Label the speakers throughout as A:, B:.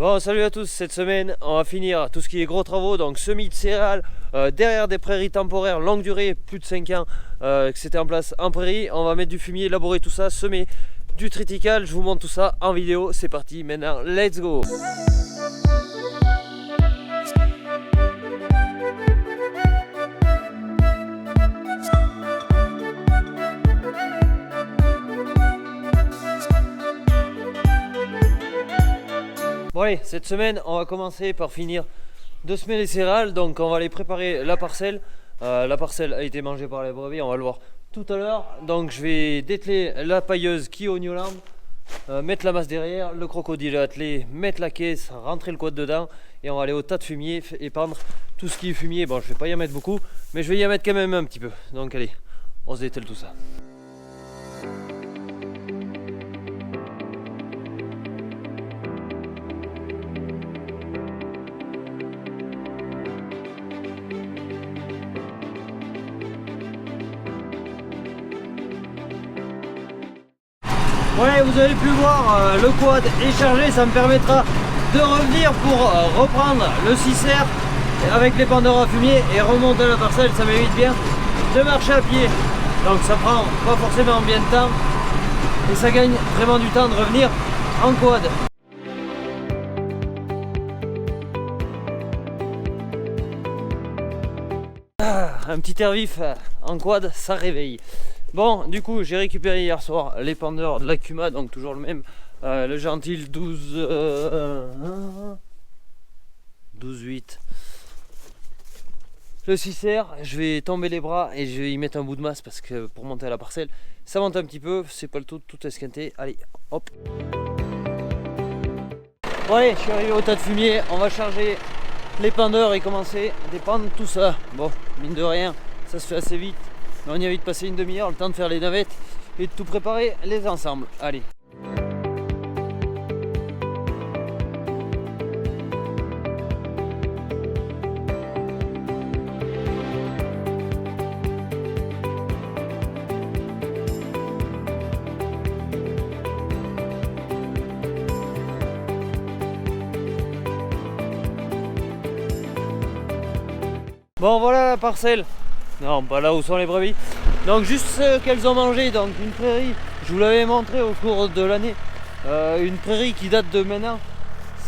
A: Bon, salut à tous. Cette semaine on va finir tout ce qui est gros travaux, donc semis de céréales derrière des prairies temporaires longue durée, plus de 5 ans que c'était en place en prairie. On va mettre du fumier, labourer tout ça, semer du triticale. Je vous montre tout ça en vidéo. C'est parti maintenant, let's go. Bon allez, cette semaine on va commencer par finir de semer les céréales. Donc on va aller préparer la parcelle. La parcelle a été mangée par les brebis, on va le voir tout à l'heure. Donc je vais dételer la pailleuse qui est au Newland, mettre la masse derrière, le crocodile attelé, mettre la caisse, rentrer le quad dedans. Et on va aller au tas de fumier, épandre tout ce qui est fumier. Bon, je vais pas y en mettre beaucoup, mais je vais y en mettre quand même un petit peu. Donc allez, on se dételle tout ça. Ouais, vous avez pu voir, le quad est chargé, ça me permettra de revenir pour reprendre le 6R avec les pendeurs à fumier et remonter la parcelle. Ça m'évite bien de marcher à pied, donc ça prend pas forcément bien de temps et ça gagne vraiment du temps de revenir en quad. Un petit air vif en quad, ça réveille. Bon, du coup, j'ai récupéré hier soir les pendeurs de l'Akuma, donc toujours le même, le Gentil 12-8. Le 6R, je vais tomber les bras et je vais y mettre un bout de masse parce que pour monter à la parcelle, ça monte un petit peu, c'est pas le tout esquinté. Allez, hop. Bon allez, je suis arrivé au tas de fumier, on va charger les pendeurs et commencer à dépendre tout ça. Bon, mine de rien, ça se fait assez vite. Mais on y a vite passé une demi-heure, le temps de faire les navettes et de tout préparer les ensembles. Allez. Bon, voilà la parcelle. Non, pas là où sont les brebis. Donc juste ce qu'elles ont mangé, donc une prairie, je vous l'avais montré au cours de l'année, une prairie qui date de maintenant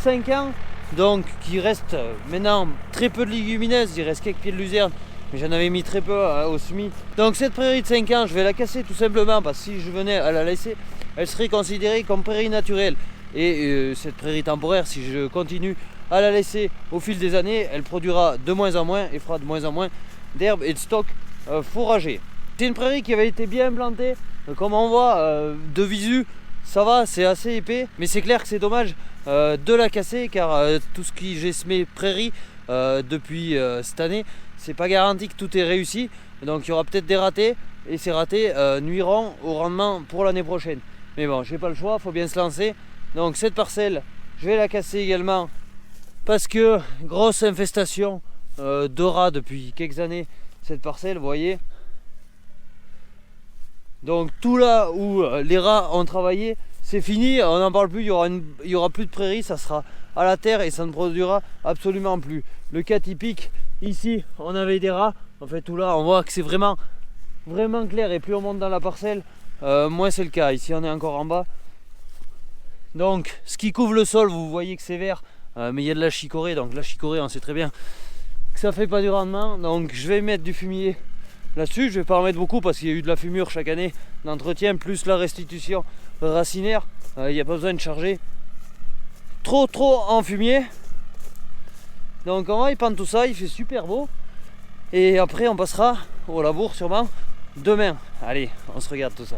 A: 5 ans, donc qui reste maintenant très peu de légumineuses, il reste quelques pieds de luzerne, mais j'en avais mis très peu au semis. Donc cette prairie de 5 ans, je vais la casser tout simplement, parce que si je venais à la laisser, elle serait considérée comme prairie naturelle. Et cette prairie temporaire, si je continue à la laisser au fil des années, elle produira de moins en moins et fera de moins en moins d'herbes et de stocks fourragers. C'est une prairie qui avait été bien implantée, comme on voit de visu, ça va, c'est assez épais, mais c'est clair que c'est dommage de la casser car tout ce qui j'ai semé prairie depuis cette année, c'est pas garanti que tout est réussi, donc il y aura peut-être des ratés et ces ratés nuiront au rendement pour l'année prochaine. Mais bon, j'ai pas le choix, faut bien se lancer. Donc cette parcelle, je vais la casser également parce que grosse infestation de rats depuis quelques années cette parcelle, vous voyez. Donc tout là où les rats ont travaillé, c'est fini, on n'en parle plus, il y aura plus de prairie, ça sera à la terre et ça ne produira absolument plus. Le cas typique, ici on avait des rats, en fait tout là on voit que c'est vraiment clair et plus on monte dans la parcelle, moins c'est le cas. Ici on est encore en bas. Donc ce qui couvre le sol, vous voyez que c'est vert, mais il y a de la chicorée, donc la chicorée on sait très bien que ça fait pas du rendement. Donc je vais mettre du fumier là-dessus, je vais pas en mettre beaucoup parce qu'il y a eu de la fumure chaque année d'entretien, plus la restitution racinaire, il n'y a pas besoin de charger trop en fumier. Donc on va épandre tout ça, il fait super beau et après on passera au labour sûrement demain. Allez, on se regarde tout ça.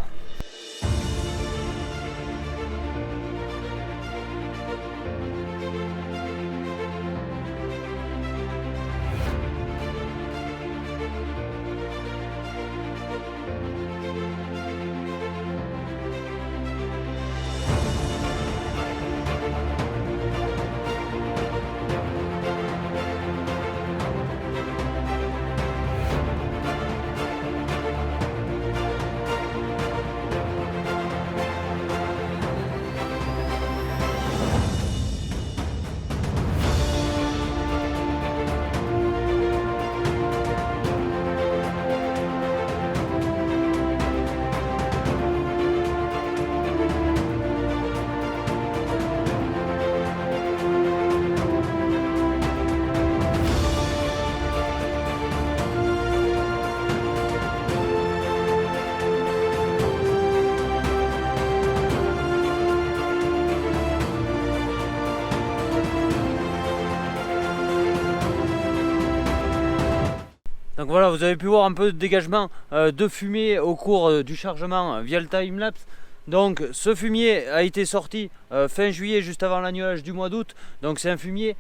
A: Donc voilà, vous avez pu voir un peu de dégagement de fumée au cours du chargement via le timelapse. Donc ce fumier a été sorti fin juillet, juste avant l'annulage du mois d'août. Donc c'est un fumier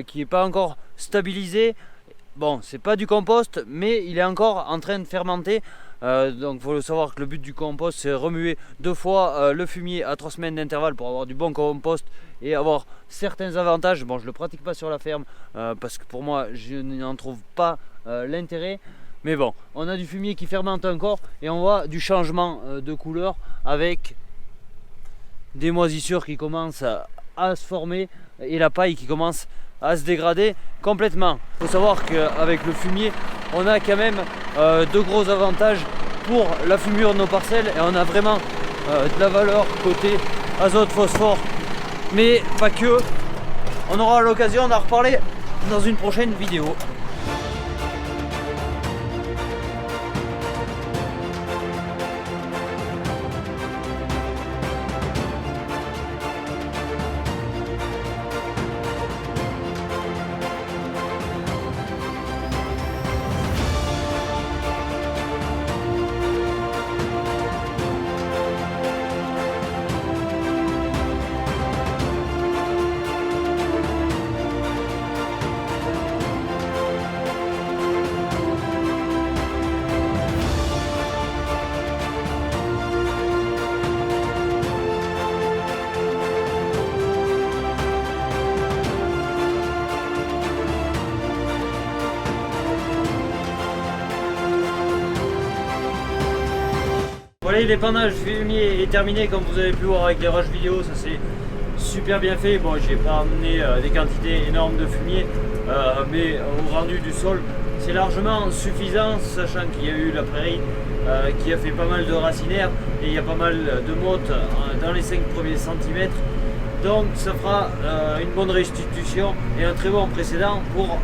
A: qui n'est pas encore stabilisé. Bon, c'est pas du compost, mais il est encore en train de fermenter. Donc il faut savoir que le but du compost, c'est remuer 2 fois le fumier à 3 semaines d'intervalle pour avoir du bon compost et avoir certains avantages. Bon, je le pratique pas sur la ferme parce que pour moi, je n'en trouve pas l'intérêt. Mais bon, on a du fumier qui fermente encore et on voit du changement de couleur avec des moisissures qui commencent à se former et la paille qui commence à se dégrader complètement. Il faut savoir qu'avec le fumier, on a quand même de gros avantages pour la fumure de nos parcelles et on a vraiment de la valeur côté azote, phosphore, mais pas que. On aura l'occasion d'en reparler dans une prochaine vidéo. Voilà, l'épandage fumier est terminé comme vous avez pu voir avec les rushs vidéo, ça c'est super bien fait. Bon, j'ai pas amené des quantités énormes de fumier, mais au rendu du sol c'est largement suffisant, sachant qu'il y a eu la prairie qui a fait pas mal de racinaires et il y a pas mal de mottes dans les 5 premiers centimètres. Donc ça fera une bonne restitution et un très bon précédent pour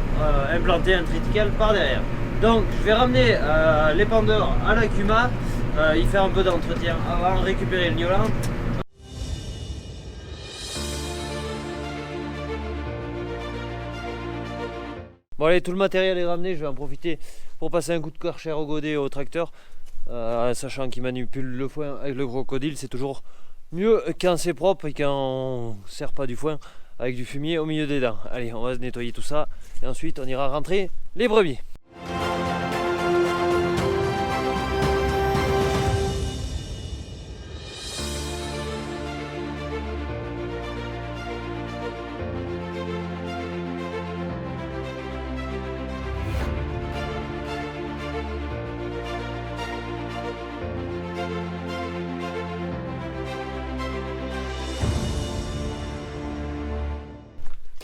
A: implanter un triticale par derrière. Donc je vais ramener l'épandeur à la Cuma, y faire un peu d'entretien avant de récupérer le gnôlant. Bon allez, tout le matériel est ramené, je vais en profiter pour passer un coup de Karcher au godet au tracteur, sachant qu'il manipule le foin avec le crocodile, c'est toujours mieux quand c'est propre et quand on ne sert pas du foin avec du fumier au milieu des dents. Allez, on va se nettoyer tout ça et ensuite on ira rentrer les brebis.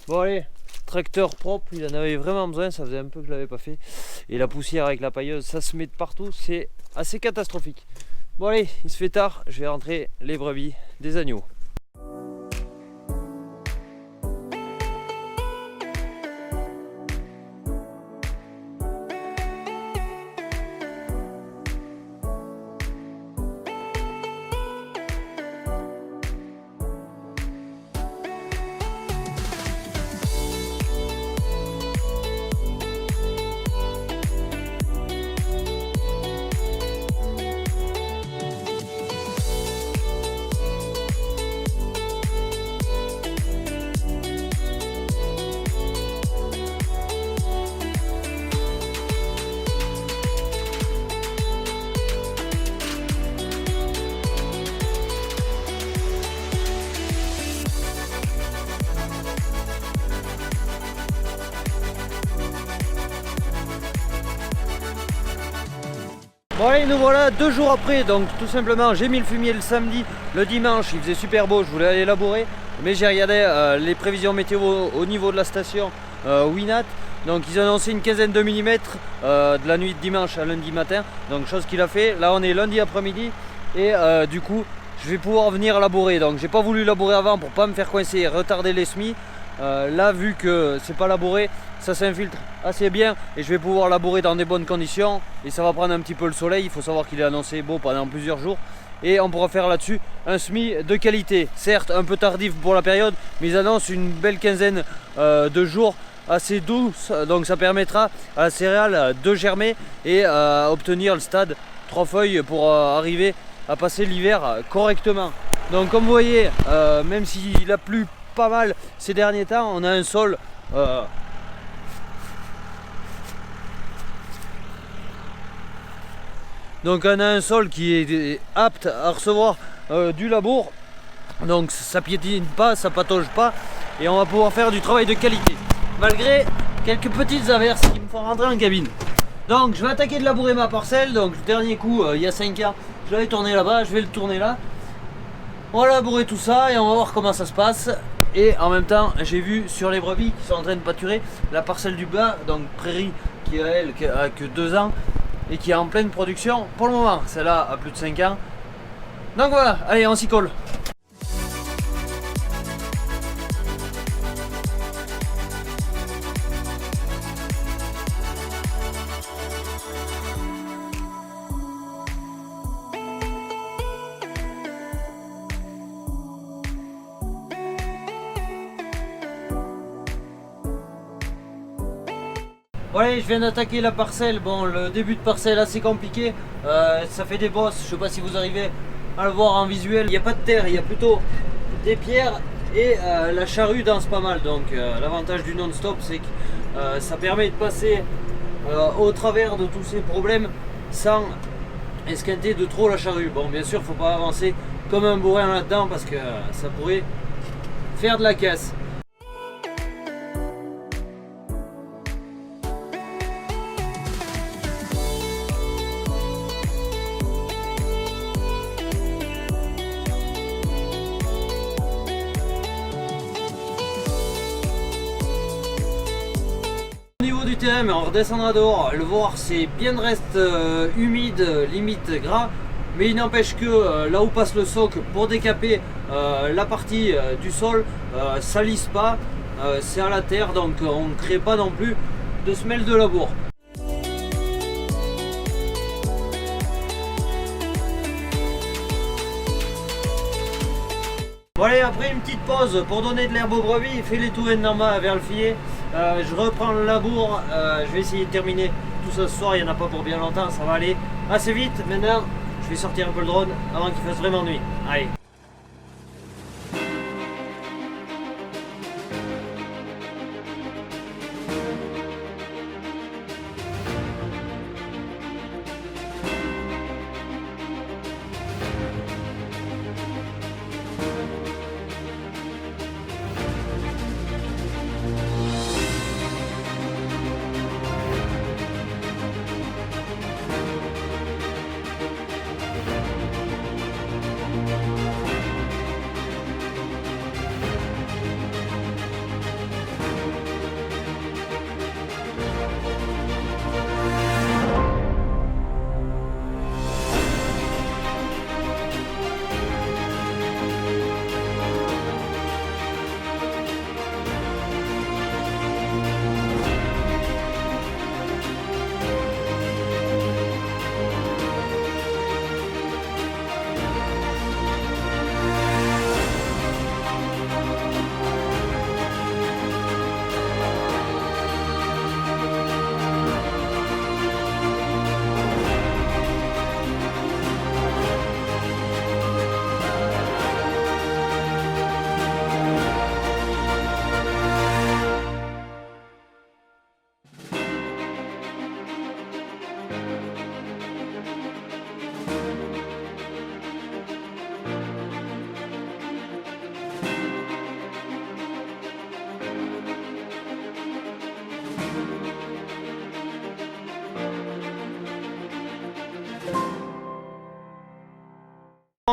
A: Bon allez, tracteur propre, il en avait vraiment besoin, ça faisait un peu que je l'avais pas fait. Et la poussière avec la pailleuse, ça se met de partout, c'est assez catastrophique. Bon allez, il se fait tard, je vais rentrer les brebis des agneaux. Bon allez, nous voilà 2 jours après, donc tout simplement j'ai mis le fumier le samedi, le dimanche il faisait super beau, je voulais aller labourer, mais j'ai regardé les prévisions météo au niveau de la station Winat, donc ils annonçaient une quinzaine de millimètres de la nuit de dimanche à lundi matin, donc chose qu'il a fait. Là on est lundi après-midi et du coup je vais pouvoir venir labourer, donc j'ai pas voulu labourer avant pour pas me faire coincer et retarder les semis. Là vu que c'est pas labouré, ça s'infiltre assez bien et je vais pouvoir labourer dans des bonnes conditions et ça va prendre un petit peu le soleil. Il faut savoir qu'il est annoncé beau pendant plusieurs jours et on pourra faire là-dessus un semis de qualité, certes un peu tardif pour la période, mais ils annoncent une belle quinzaine de jours assez douce, donc ça permettra à la céréale de germer et obtenir le stade 3 feuilles pour arriver à passer l'hiver correctement. Donc comme vous voyez, même s'il a plu pas mal ces derniers temps, on a un sol qui est apte à recevoir du labour. Donc ça piétine pas, ça patauge pas et on va pouvoir faire du travail de qualité malgré quelques petites averses qui me font rentrer en cabine. Donc je vais attaquer de labourer ma parcelle. Donc le dernier coup il y a 5 ans je l'avais tourné là-bas, je vais le tourner là. On va labourer tout ça et on va voir comment ça se passe. Et en même temps j'ai vu sur les brebis qui sont en train de pâturer la parcelle du bas, donc prairie qui elle a que 2 ans et qui est en pleine production pour le moment. Celle-là a plus de 5 ans. Donc voilà, allez on s'y colle. Voilà, je viens d'attaquer la parcelle. Bon, le début de parcelle assez compliqué, ça fait des bosses, je sais pas si vous arrivez à le voir en visuel. Il n'y a pas de terre, il y a plutôt des pierres et la charrue danse pas mal. Donc l'avantage du non-stop, c'est que ça permet de passer au travers de tous ces problèmes sans esquinter de trop la charrue. Bon, bien sûr, faut pas avancer comme un bourrin là-dedans parce que ça pourrait faire de la casse. Du terrain, mais on redescendra dehors, le voir c'est bien reste humide, limite gras, mais il n'empêche que là où passe le soc pour décaper la partie du sol, ça lisse pas, c'est à la terre, donc on ne crée pas non plus de semelle de labour. Bon allez, après une petite pause pour donner de l'herbe aux brebis, fait les tours en bas vers le filet. Je reprends le labour, je vais essayer de terminer tout ça ce soir, il n'y en a pas pour bien longtemps, ça va aller assez vite. Maintenant, je vais sortir un peu le drone avant qu'il fasse vraiment nuit. Allez.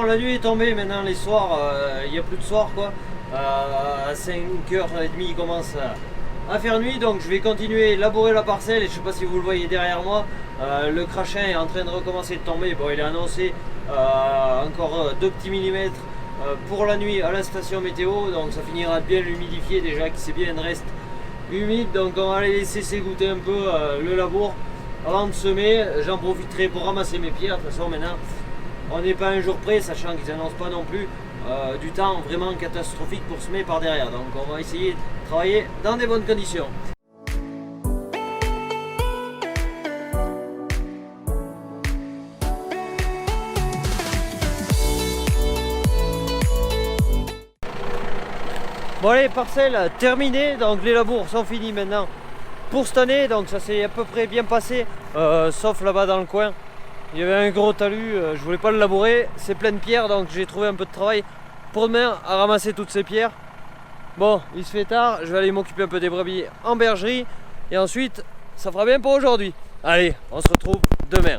A: La nuit est tombée, maintenant les soirs, il n'y a plus de soir quoi. À 5h30 il commence à faire nuit, donc je vais continuer à labourer la parcelle et je sais pas si vous le voyez derrière moi, le crachin est en train de recommencer de tomber. Bon, il est annoncé encore 2 petits millimètres pour la nuit à la station météo, donc ça finira de bien l'humidifier déjà qui c'est bien reste humide, donc on va les laisser s'égoutter un peu le labour avant de semer. J'en profiterai pour ramasser mes pierres. De toute façon maintenant on n'est pas un jour près, sachant qu'ils n'annoncent pas non plus du temps vraiment catastrophique pour semer par derrière, donc on va essayer de travailler dans des bonnes conditions. Bon allez, parcelle terminée, donc les labours sont finis maintenant pour cette année, donc ça s'est à peu près bien passé, sauf là-bas dans le coin. Il y avait un gros talus, je voulais pas le labourer, c'est plein de pierres, donc j'ai trouvé un peu de travail pour demain à ramasser toutes ces pierres. Bon, il se fait tard, je vais aller m'occuper un peu des brebis en bergerie, et ensuite, ça fera bien pour aujourd'hui. Allez, on se retrouve demain.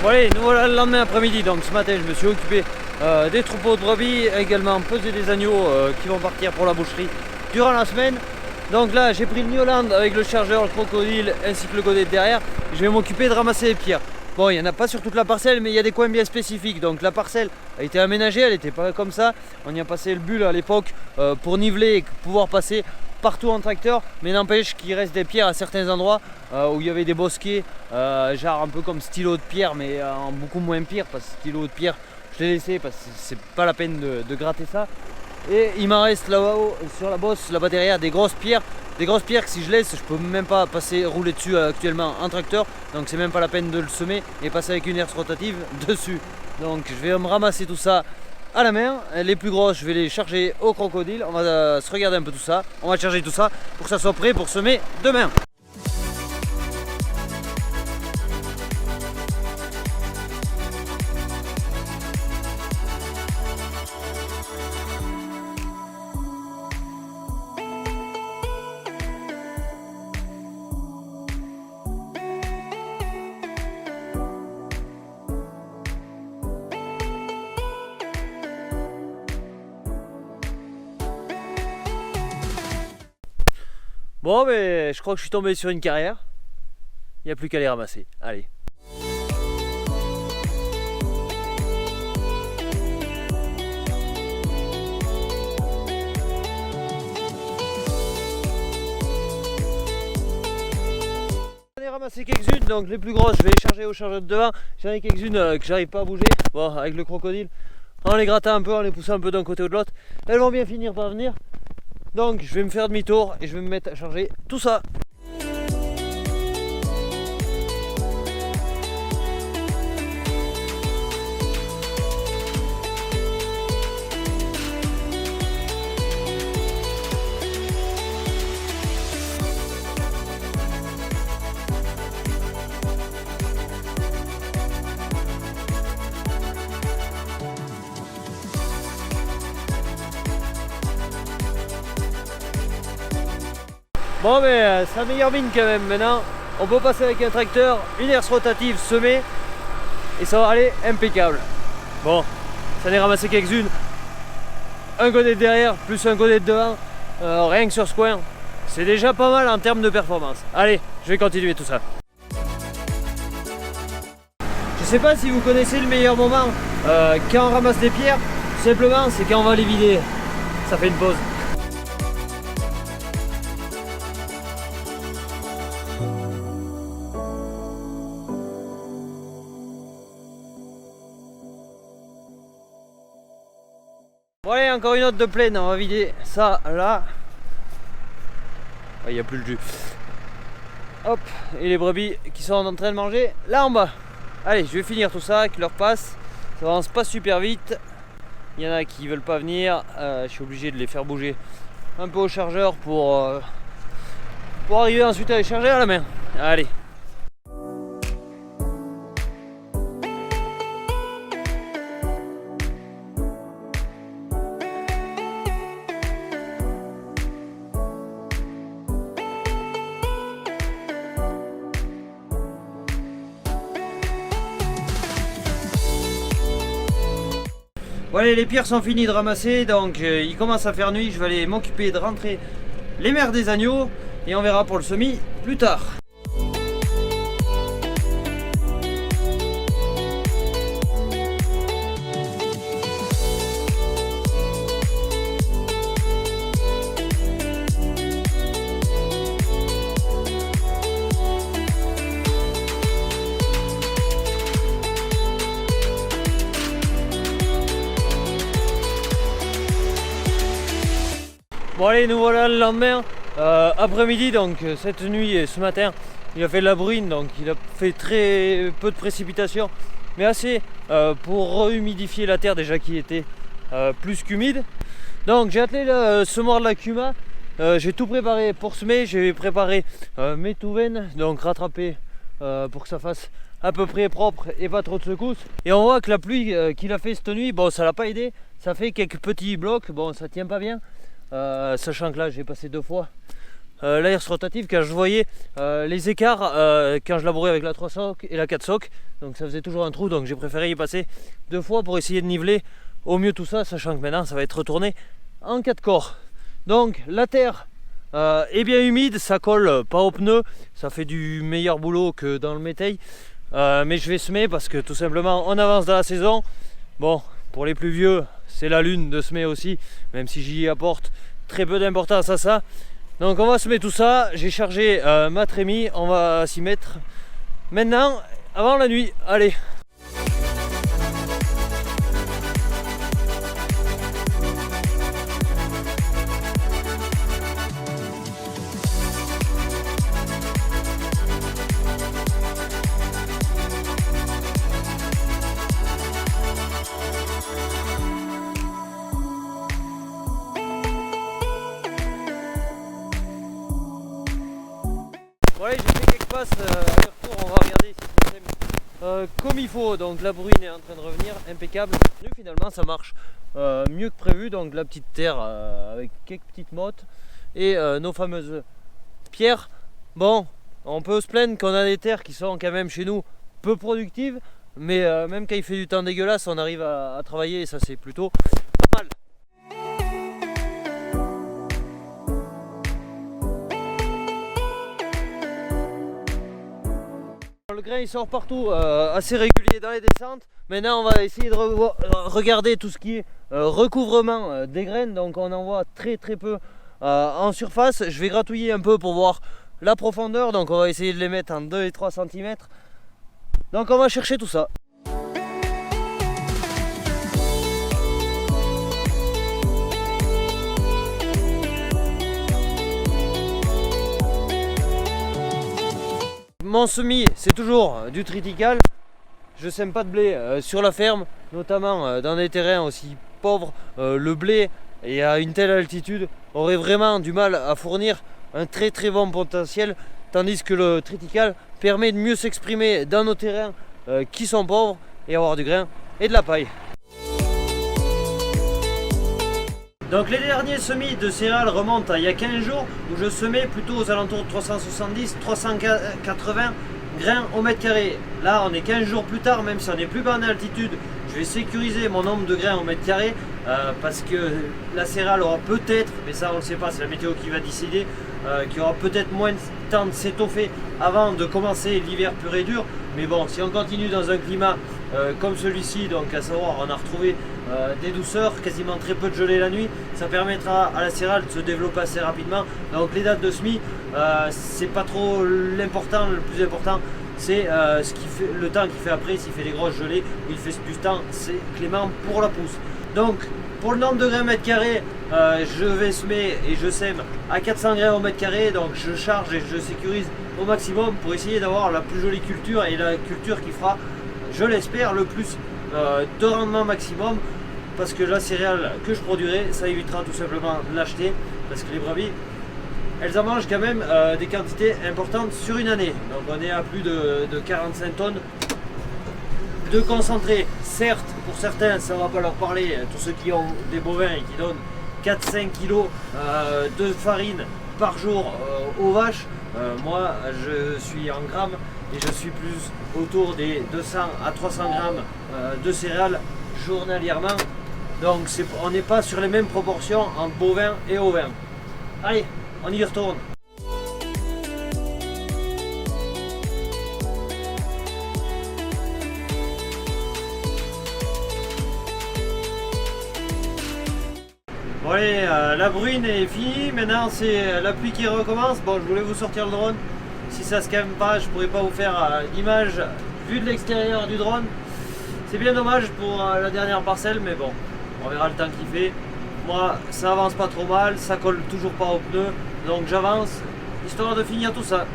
A: Bon allez, nous voilà le lendemain après-midi, donc ce matin je me suis occupé des troupeaux de brebis, également peser des agneaux qui vont partir pour la boucherie durant la semaine. Donc là j'ai pris le Newland avec le chargeur, le crocodile ainsi que le godet derrière. Je vais m'occuper de ramasser les pierres. Bon, il n'y en a pas sur toute la parcelle, mais il y a des coins bien spécifiques. Donc la parcelle a été aménagée, elle n'était pas comme ça. On y a passé le bulle à l'époque pour niveler et pouvoir passer partout en tracteur, mais n'empêche qu'il reste des pierres à certains endroits où il y avait des bosquets, genre un peu comme stylo de pierre, mais en beaucoup moins pire, parce que stylo de pierre je l'ai laissé parce que c'est pas la peine de gratter ça. Et il m'en reste là-haut sur la bosse, là-bas derrière, des grosses pierres que si je laisse, je peux même pas rouler dessus actuellement en tracteur, donc c'est même pas la peine de le semer et passer avec une herse rotative dessus. Donc je vais me ramasser tout ça à la main, les plus grosses je vais les charger au crocodile, on va se regarder un peu tout ça, on va charger tout ça pour que ça soit prêt pour semer demain. Bon, mais je crois que je suis tombé sur une carrière. Il n'y a plus qu'à les ramasser. Allez. J'en ai ramassé quelques-unes, donc les plus grosses, je vais les charger au chargeur de devant. J'en ai quelques-unes que j'arrive pas à bouger. Bon, avec le crocodile, en les grattant un peu, en les poussant un peu d'un côté ou de l'autre, elles vont bien finir par venir. Donc je vais me faire demi-tour et je vais me mettre à charger tout ça. Bon, mais c'est la meilleure mine quand même maintenant. On peut passer avec un tracteur, une herse rotative semée et ça va aller impeccable. Bon, ça en est ramassé quelques-unes. Un godet derrière plus un godet de devant, rien que sur ce coin. C'est déjà pas mal en termes de performance. Allez, je vais continuer tout ça. Je sais pas si vous connaissez le meilleur moment quand on ramasse des pierres. Simplement, c'est quand on va les vider. Ça fait une pause. Bon allez, encore une autre de pleine, on va vider ça là. Il n'y a plus le jus. Hop, et les brebis qui sont en train de manger là en bas. Allez, je vais finir tout ça, qu'ils leur passe. Ça avance pas super vite. Il y en a qui veulent pas venir. Je suis obligé de les faire bouger un peu au chargeur pour arriver ensuite à les charger à la main. Allez. Voilà, les pierres sont finies de ramasser, donc il commence à faire nuit, je vais aller m'occuper de rentrer les mères des agneaux et on verra pour le semis plus tard. Bon allez, nous voilà le lendemain, après-midi, donc cette nuit et ce matin, il a fait de la bruine, donc il a fait très peu de précipitations, mais assez pour rehumidifier la terre déjà qui était plus qu'humide. Donc j'ai attelé le semoir de la Cuma, j'ai tout préparé pour semer, j'ai préparé mes touvaines, donc rattrapé pour que ça fasse à peu près propre et pas trop de secousses. Et on voit que la pluie qu'il a fait cette nuit, bon ça l'a pas aidé, ça fait quelques petits blocs, bon ça tient pas bien, sachant que là j'ai passé 2 fois l'air rotatif quand je voyais les écarts quand je labourais avec la 3 socs et la 4 socs, donc ça faisait toujours un trou, donc j'ai préféré y passer 2 fois pour essayer de niveler au mieux tout ça, sachant que maintenant ça va être retourné en 4 corps. Donc la terre est bien humide, ça colle pas aux pneus, ça fait du meilleur boulot que dans le métail, mais je vais semer parce que tout simplement on avance dans la saison. Bon, pour les plus vieux c'est la lune de semer aussi, même si j'y apporte très peu d'importance à ça. Donc on va semer tout ça, j'ai chargé ma trémie, on va s'y mettre maintenant avant la nuit. Allez. Bon allez, j'ai fait quelques passes aller-retour, on va regarder si ça sème comme il faut. Donc la bruine est en train de revenir, impeccable. Et finalement ça marche mieux que prévu, donc la petite terre avec quelques petites mottes et nos fameuses pierres. Bon, on peut se plaindre qu'on a des terres qui sont quand même chez nous peu productives, mais même quand il fait du temps dégueulasse, on arrive à travailler et ça c'est plutôt pas mal. Le grain il sort partout, assez régulier dans les descentes. Maintenant on va essayer de regarder tout ce qui est recouvrement des graines. Donc on en voit très peu en surface. Je vais gratouiller un peu pour voir la profondeur. Donc on va essayer de les mettre en 2 et 3 cm. Donc on va chercher tout ça. Mon semis c'est toujours du triticale, je sème pas de blé sur la ferme, notamment dans des terrains aussi pauvres. Le blé et à une telle altitude aurait vraiment du mal à fournir un très bon potentiel, tandis que le triticale permet de mieux s'exprimer dans nos terrains qui sont pauvres et avoir du grain et de la paille. Donc les derniers semis de céréales remontent à il y a 15 jours où je semais plutôt aux alentours de 370-380 grains au mètre carré. Là on est 15 jours plus tard, même si on n'est plus bas en altitude, je vais sécuriser mon nombre de grains au mètre carré parce que la céréale aura peut-être, mais ça on ne le sait pas, c'est la météo qui va décider, qu'il y aura peut-être moins de temps de s'étoffer avant de commencer l'hiver pur et dur. Mais bon, si on continue dans un climat comme celui-ci, donc à savoir on a retrouvé des douceurs, quasiment très peu de gelée la nuit, ça permettra à la céréale de se développer assez rapidement. Donc les dates de semis, c'est pas trop l'important, le plus important c'est le temps qu'il fait après, s'il fait des grosses gelées ou il fait du temps, c'est clément pour la pousse. Donc pour le nombre de grains mètre carré, je vais semer et je sème à 400 grains au mètre carré, donc je charge et je sécurise au maximum pour essayer d'avoir la plus jolie culture et la culture qui fera, je l'espère, le plus de rendement maximum, parce que la céréale que je produirai, ça évitera tout simplement de l'acheter, parce que les brebis, elles en mangent quand même des quantités importantes sur une année. Donc on est à plus de 45 tonnes de concentré. Certes, pour certains, ça ne va pas leur parler, tous ceux qui ont des bovins et qui donnent 4-5 kg de farine par jour aux vaches. Moi, je suis en grammes et je suis plus autour des 200 à 300 grammes de céréales journalièrement. Donc on n'est pas sur les mêmes proportions en bovin et ovin. Allez, on y retourne. Bon allez, la bruine est finie, maintenant c'est la pluie qui recommence. Bon, je voulais vous sortir le drone, si ça se calme pas je pourrais pas vous faire d'image vue de l'extérieur du drone. C'est bien dommage pour la dernière parcelle, mais bon, on verra le temps qu'il fait. Moi, ça avance pas trop mal, ça colle toujours pas aux pneus, donc j'avance, histoire de finir tout ça.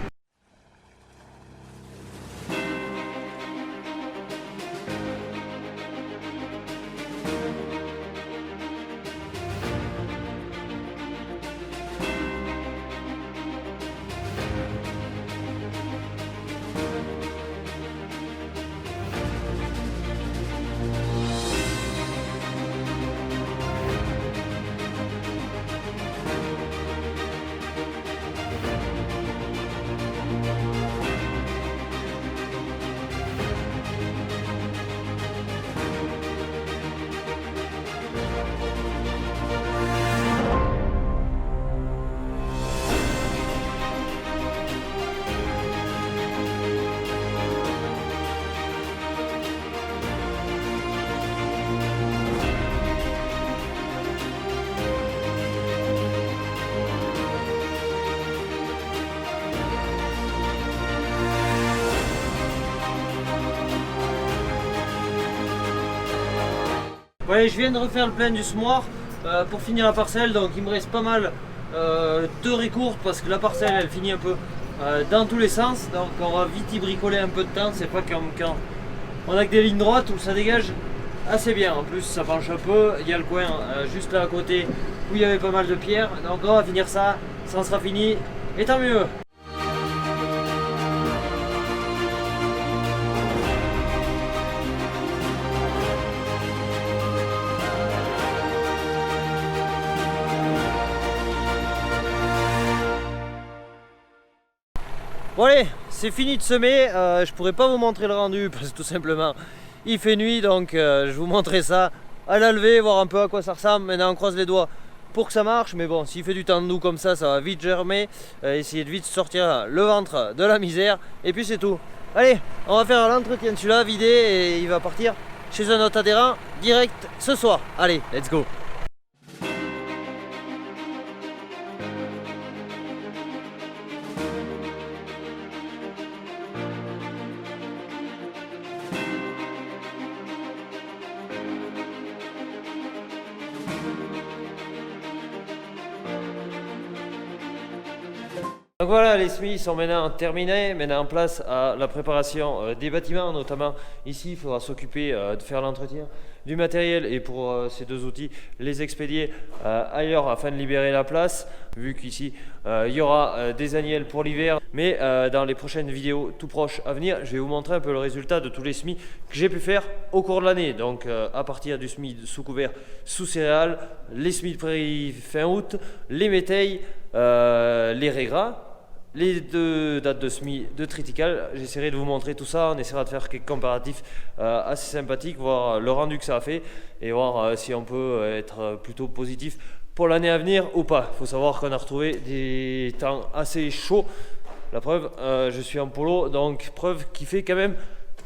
A: Ouais, je viens de refaire le plein du semoir pour finir la parcelle, donc il me reste pas mal de récours parce que la parcelle elle finit un peu dans tous les sens, donc on va vite y bricoler un peu de temps. C'est pas comme quand on a que des lignes droites où ça dégage assez bien. En plus ça penche un peu, il y a le coin juste là à côté où il y avait pas mal de pierres, donc on va finir ça, ça sera fini et tant mieux. Bon allez, c'est fini de semer, je pourrais pas vous montrer le rendu parce que tout simplement il fait nuit, donc je vous montrerai ça à la levée, voir un peu à quoi ça ressemble. Maintenant on croise les doigts pour que ça marche, mais bon, s'il fait du temps de nous comme ça va vite germer, essayer de vite sortir le ventre de la misère et puis c'est tout. Allez, on va faire l'entretien de celui-là, vider, et il va partir chez un autre adhérent direct ce soir. Allez, let's go. Donc voilà, les semis sont maintenant terminés, maintenant en place à la préparation des bâtiments, notamment ici il faudra s'occuper de faire l'entretien du matériel et pour ces deux outils les expédier ailleurs afin de libérer la place, vu qu'ici il y aura des agnelles pour l'hiver. Mais dans les prochaines vidéos tout proches à venir, je vais vous montrer un peu le résultat de tous les semis que j'ai pu faire au cours de l'année. Donc à partir du semis sous couvert sous céréales, les semis de prairie fin août, les métailles, les régras, les deux dates de semis de triticale. J'essaierai de vous montrer tout ça, on essaiera de faire quelques comparatifs assez sympathiques, voir le rendu que ça a fait et voir si on peut être plutôt positif pour l'année à venir ou pas. Il faut savoir qu'on a retrouvé des temps assez chauds. La preuve, je suis en polo, donc preuve qu'il fait quand même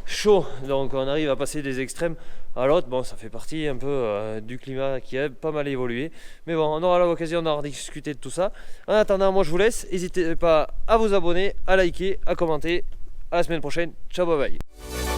A: chaud, donc on arrive à passer des extrêmes à l'autre. Bon, ça fait partie un peu du climat qui a pas mal évolué, mais bon, on aura l'occasion d'en discuter de tout ça. En attendant, moi je vous laisse, n'hésitez pas à vous abonner, à liker, à commenter. À la semaine prochaine, ciao, bye bye.